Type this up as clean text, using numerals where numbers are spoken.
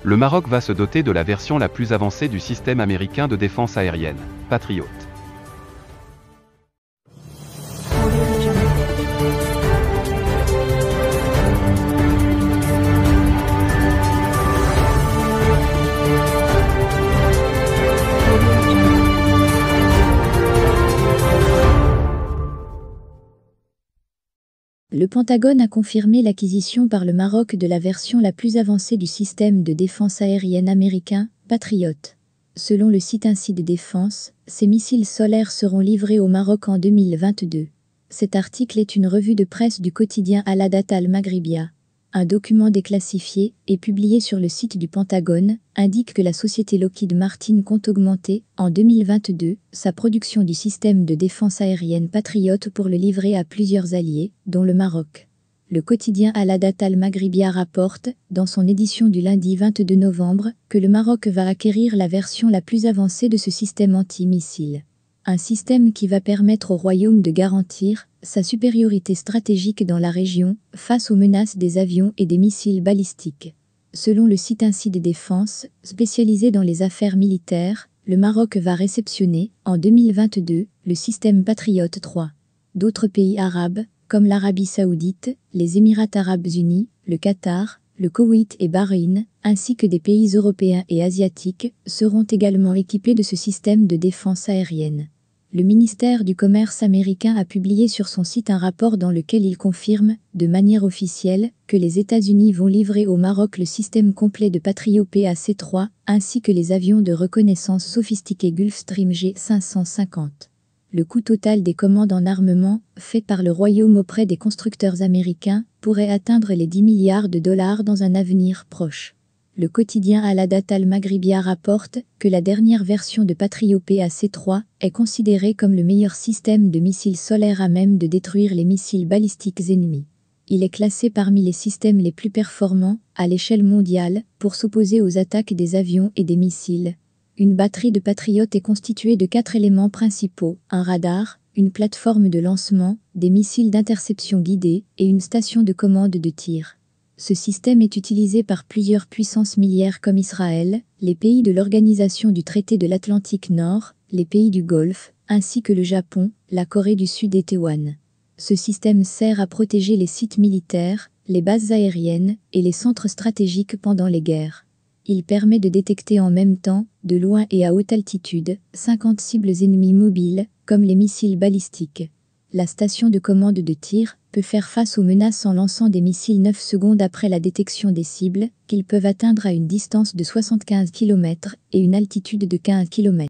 Le Maroc va se doter de la version la plus avancée du système américain de défense aérienne, Patriot. Le Pentagone a confirmé l'acquisition par le Maroc de la version la plus avancée du système de défense aérienne américain, Patriot. Selon le site Incide Défense, ces missiles solaires seront livrés au Maroc en 2022. Cet article est une revue de presse du quotidien Al-Hadat Al-Maghribia. Un document déclassifié et publié sur le site du Pentagone indique que la société Lockheed Martin compte augmenter, en 2022, sa production du système de défense aérienne Patriot pour le livrer à plusieurs alliés, dont le Maroc. Le quotidien Al-Hadat Al-Maghribia rapporte, dans son édition du lundi 22 novembre, que le Maroc va acquérir la version la plus avancée de ce système anti-missile. Un système qui va permettre au Royaume de garantir sa supériorité stratégique dans la région face aux menaces des avions et des missiles balistiques. Selon le site Incide Défense, spécialisé dans les affaires militaires, le Maroc va réceptionner, en 2022, le système Patriot 3. D'autres pays arabes, comme l'Arabie Saoudite, les Émirats Arabes Unis, le Qatar, le Koweït et Bahreïn, ainsi que des pays européens et asiatiques, seront également équipés de ce système de défense aérienne. Le ministère du Commerce américain a publié sur son site un rapport dans lequel il confirme, de manière officielle, que les États-Unis vont livrer au Maroc le système complet de Patriot PAC-3, ainsi que les avions de reconnaissance sophistiqués Gulfstream G550. Le coût total des commandes en armement, faites par le Royaume auprès des constructeurs américains, pourrait atteindre les 10 milliards de dollars dans un avenir proche. Le quotidien Al-Hadat Al-Maghribia rapporte que la dernière version de Patriot PAC-3 est considérée comme le meilleur système de missiles solaires à même de détruire les missiles balistiques ennemis. Il est classé parmi les systèmes les plus performants, à l'échelle mondiale, pour s'opposer aux attaques des avions et des missiles. Une batterie de Patriot est constituée de 4 éléments principaux, un radar, une plateforme de lancement, des missiles d'interception guidés et une station de commande de tir. Ce système est utilisé par plusieurs puissances milliaires comme Israël, les pays de l'Organisation du Traité de l'Atlantique Nord, les pays du Golfe, ainsi que le Japon, la Corée du Sud et Taïwan. Ce système sert à protéger les sites militaires, les bases aériennes et les centres stratégiques pendant les guerres. Il permet de détecter en même temps, de loin et à haute altitude, 50 cibles ennemies mobiles, comme les missiles balistiques. La station de commande de tir peut faire face aux menaces en lançant des missiles 9 secondes après la détection des cibles, qu'ils peuvent atteindre à une distance de 75 km et une altitude de 15 km.